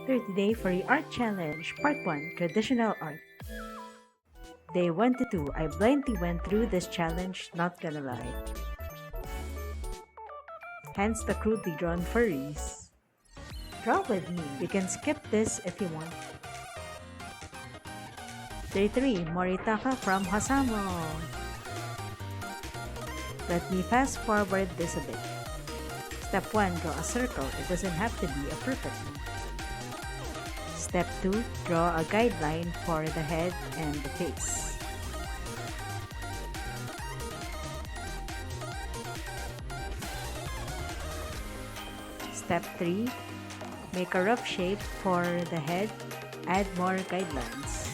30-Day Furry Art Challenge Part 1 Traditional Art. Day 1 to 2. I blindly went through this challenge, not gonna lie. Hence the crudely drawn furries. Draw with me. You can skip this if you want. Day 3. Moritaka from Hasamo. Let me fast forward this a bit. Step 1. Draw a circle. It doesn't have to be a perfect one. Step 2. Draw a guideline for the head and the face. Step 3. Make a rough shape for the head. Add more guidelines.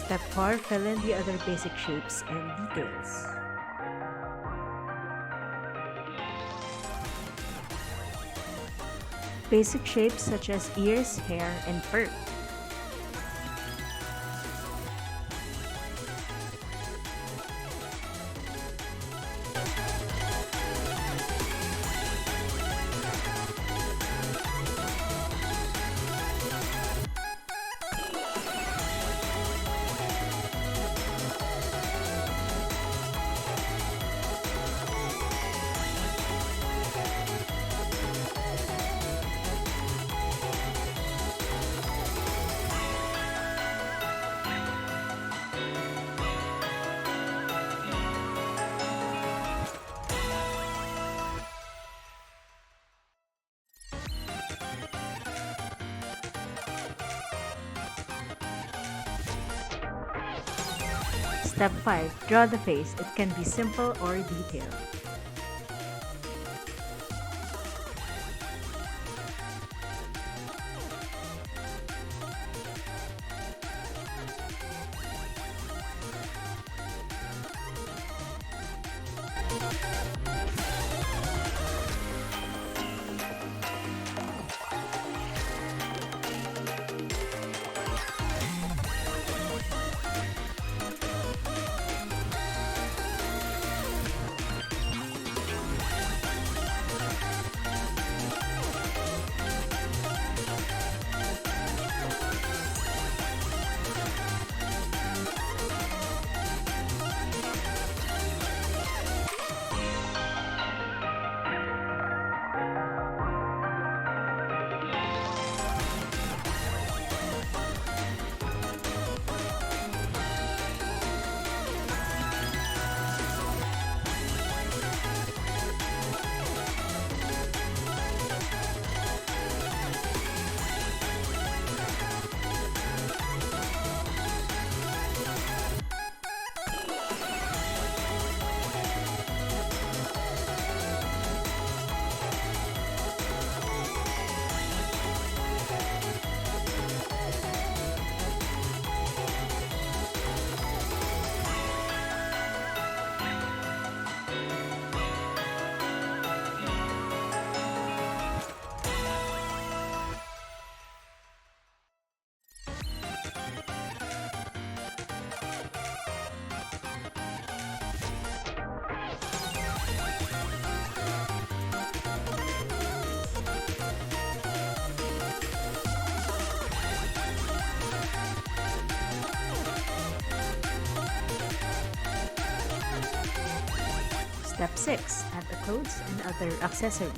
Step 4. Fill in the other basic shapes and details. Basic shapes such as ears, hair, and fur. Step 5. Draw the face. It can be simple or detailed. Step 6. Add the clothes and other accessories.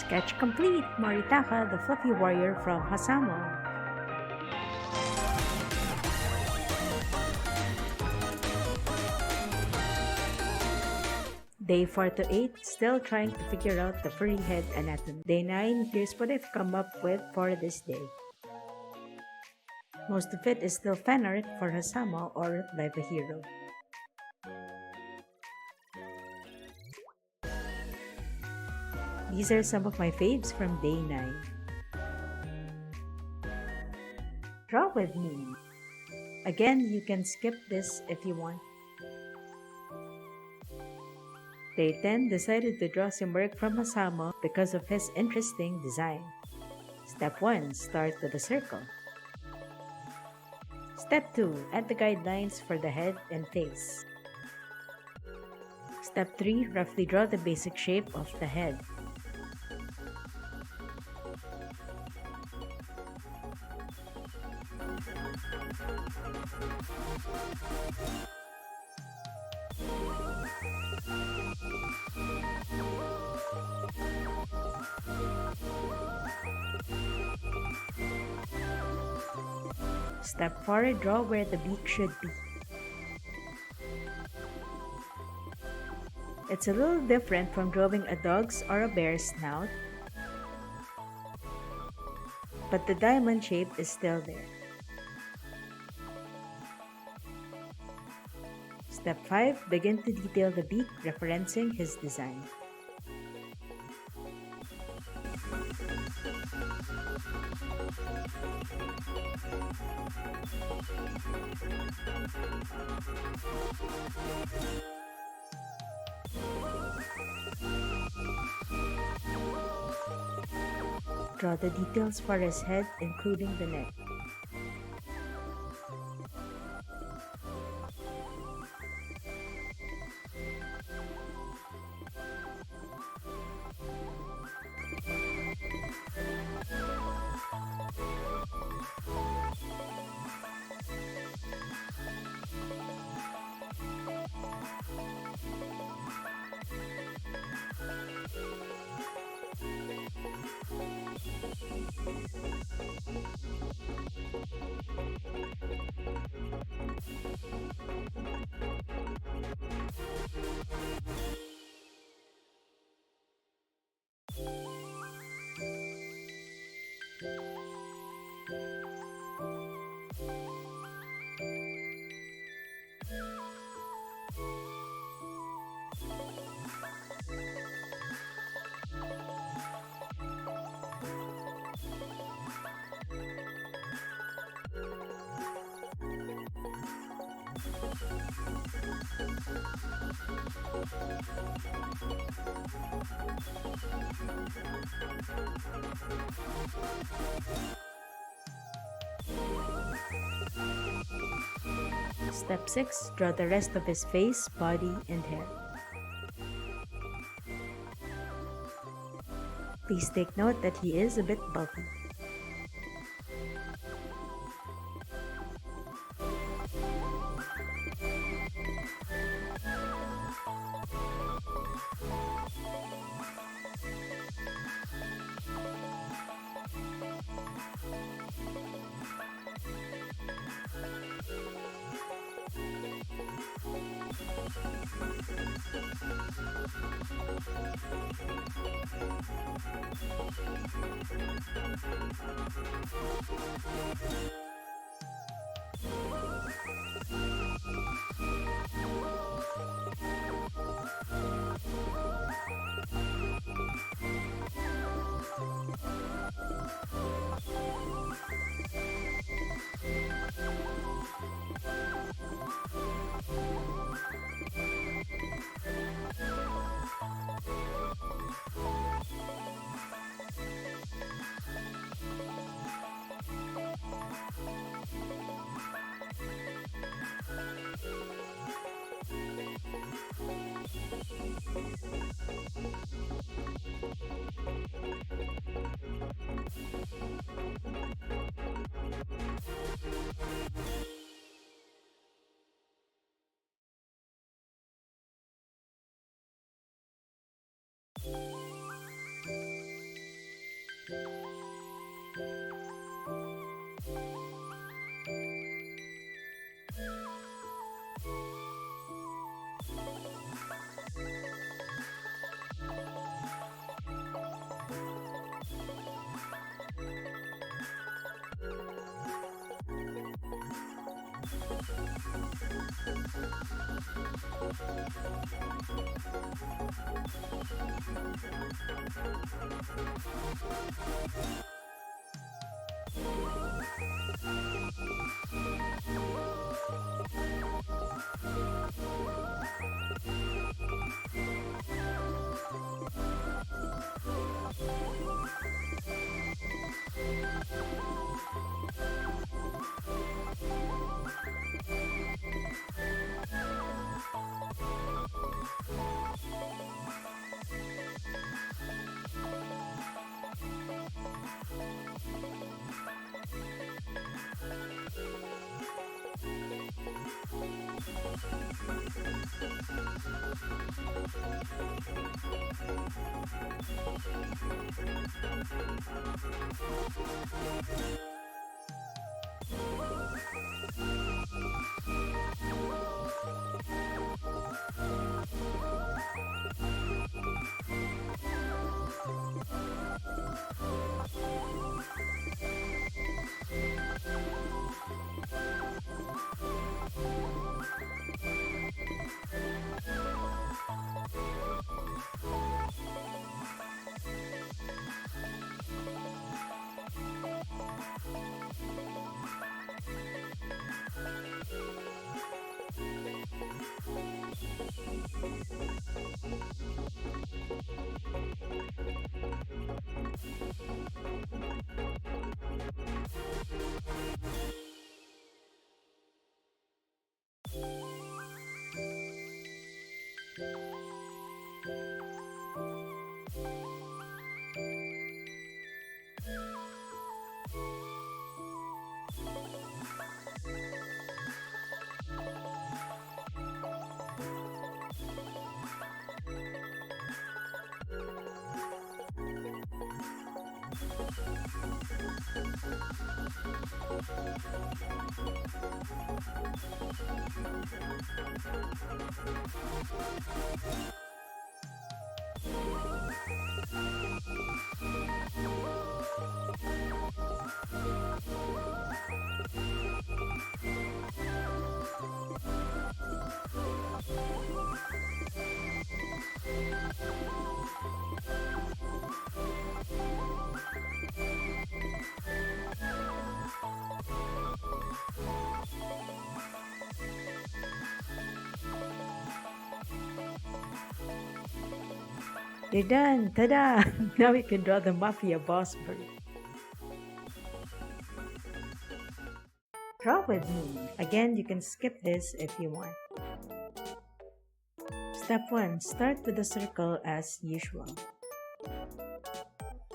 Sketch complete! Moritaka, the fluffy warrior from Hasamo. Day 4 to 8, still trying to figure out the furry head anatomy. Day 9, here's what I've come up with for this day. Most of it is still fan art for Hasama or Live a Hero. These are some of my faves from day 9. Draw with me. Again, you can skip this if you want. Day 10, decided to draw Simurgh from Hasama because of his interesting design. Step 1, start with a circle. Step 2, add the guidelines for the head and face. Step 3, roughly draw the basic shape of the head. Step 4, draw where the beak should be. It's a little different from drawing a dog's or a bear's snout, but the diamond shape is still there. Step 5, begin to detail the beak referencing his design. Draw the details for his head, including the neck. Step 6, draw the rest of his face, body, and head. Please take note that he is a bit bulky. You're done! Ta-da! Now you can draw the mafia boss bird. Draw with me. Again, you can skip this if you want. Step 1. Start with a circle as usual.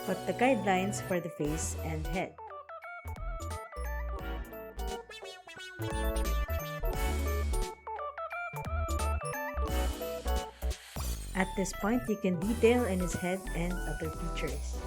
Put the guidelines for the face and head. At this point, you can detail in his head and other features.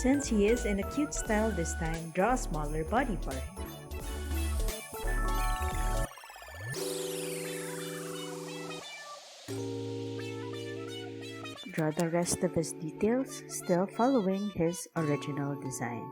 Since he is in a cute style this time, draw a smaller body for him. Draw the rest of his details, still following his original design.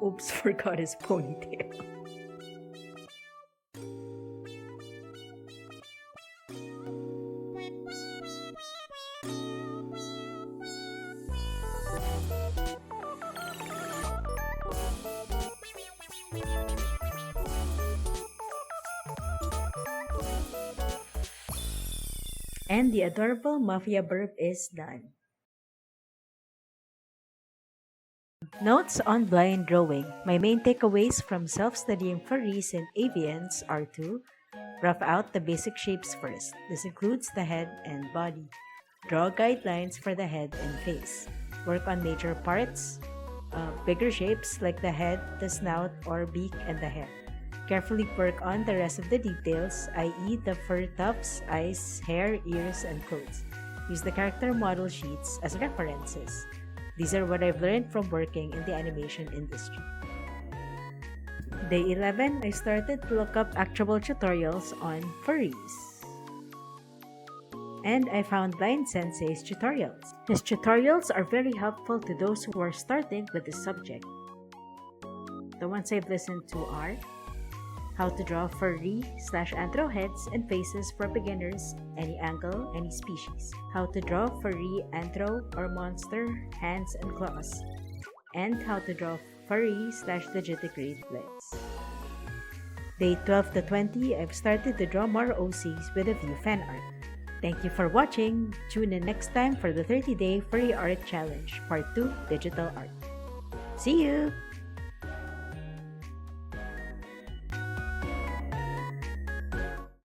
Oops, forgot his ponytail. And the adorable Mafia burp is done. Notes on blind drawing. My main takeaways from self-studying furries and avians are to rough out the basic shapes first. This includes the head and body. Draw guidelines for the head and face. Work on major parts, bigger shapes like the head, the snout, or beak, and the hair. Carefully work on the rest of the details, i.e. the fur tufts, eyes, hair, ears, and clothes. Use the character model sheets as references. These are what I've learned from working in the animation industry. Day 11, I started to look up actual tutorials on furries. And I found LinesSensei's tutorials. His tutorials are very helpful to those who are starting with this subject. The ones I've listened to are how to draw furry/anthro heads and faces for beginners, any angle, any species. How to draw furry, anthro, or monster hands and claws. And how to draw furry/digitigrade lips. Day 12 to 20, I've started to draw more OCs with a view fan art. Thank you for watching. Tune in next time for the 30-day Furry Art Challenge, Part 2, Digital Art. See you!